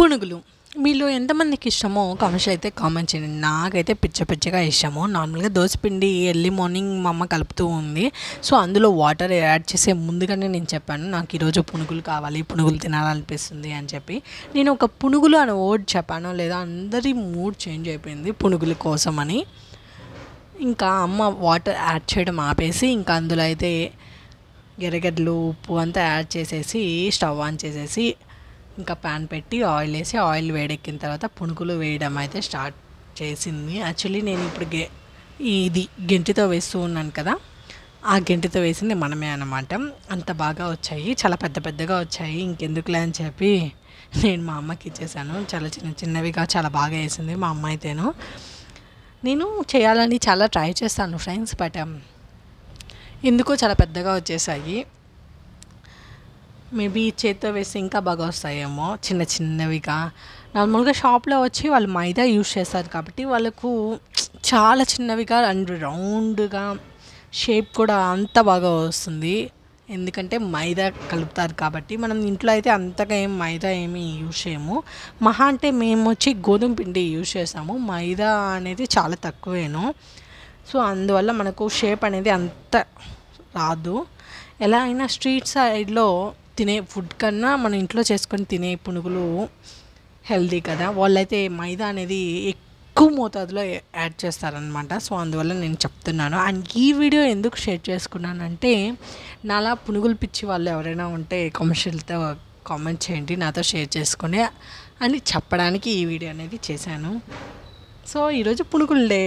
పునుగులు మీలో ఎంతమందికి ఇష్టమో కామెంట్స్లో అయితే కామెంట్ చేయండి. నాకైతే పిచ్చగా ఇష్టము. నార్మల్గా దోసపిండి ఎర్లీ మార్నింగ్ మా అమ్మ కలుపుతూ ఉంది. సో అందులో వాటర్ యాడ్ చేసే ముందుగానే నేను చెప్పాను, నాకు ఈరోజు పునుగులు కావాలి, పునుగులు తినాలనిపిస్తుంది అని చెప్పి. నేను ఒక పునుగులు అనే వర్డ్ చెప్పానో లేదా అందరి మూడ్ చేంజ్ అయిపోయింది పునుగుల కోసం అని. ఇంకా అమ్మ వాటర్ యాడ్ చేయడం ఆపేసి ఇంకా అందులో అయితే ఎర్రగడ్డలు ఉప్పు అంతా యాడ్ చేసేసి స్టవ్ ఆన్ చేసేసి ఇంకా ప్యాన్ పెట్టి ఆయిల్ వేసి ఆయిల్ వేడెక్కిన తర్వాత పునుగులు వేయడం అయితే స్టార్ట్ చేసింది. యాక్చువల్లీ నేను ఇప్పుడు ఇది గెంటితో వేస్తూ ఉన్నాను కదా, ఆ గెంటితో వేసింది మనమే అన్నమాట. అంత బాగా వచ్చాయి, చాలా పెద్దగా వచ్చాయి. ఇంకెందుకులే అని చెప్పి నేను మా అమ్మకి ఇచ్చేసాను. చాలా చిన్నవిగా చాలా బాగా వేసింది మా అమ్మ అయితేను. నేను చేయాలని చాలా ట్రై చేస్తాను ఫ్రెండ్స్, బట్ ఎందుకో చాలా పెద్దగా వచ్చేసాయి. మేబీ చేత్తో వేస్తే ఇంకా బాగా వస్తాయేమో చిన్నవిగా. నార్మల్గా షాప్లో వచ్చి వాళ్ళు మైదా యూజ్ చేస్తారు కాబట్టి వాళ్ళకు చాలా చిన్నవిగా అండ్ రౌండ్గా షేప్ కూడా అంత బాగా వస్తుంది, ఎందుకంటే మైదా కలుపుతారు కాబట్టి. మనం ఇంట్లో అయితే అంతగా మైదా ఏమీ యూజ్ చేయము. మహా అంటే మేము వచ్చి గోధుమ పిండి యూజ్ చేస్తాము, మైదా అనేది చాలా తక్కువేను. సో అందువల్ల మనకు షేప్ అనేది అంత రాదు. ఎలా అయినా స్ట్రీట్ సైడ్లో తినే ఫుడ్ కన్నా మన ఇంట్లో చేసుకొని తినే పునుగులు హెల్దీ కదా. వాళ్ళైతే మైదా అనేది ఎక్కువ మోతాదులో యాడ్ చేస్తారనమాట. సో అందువల్ల నేను చెప్తున్నాను. అండ్ ఈ వీడియో ఎందుకు షేర్ చేసుకున్నానంటే, నాలా పునుగులు పిచ్చి వాళ్ళు ఎవరైనా ఉంటే కమర్షియల్తో కామెంట్ చేయండి, నాతో షేర్ చేసుకుని అని చెప్పడానికి ఈ వీడియో అనేది చేశాను. సో ఈరోజు పునుగులు డే.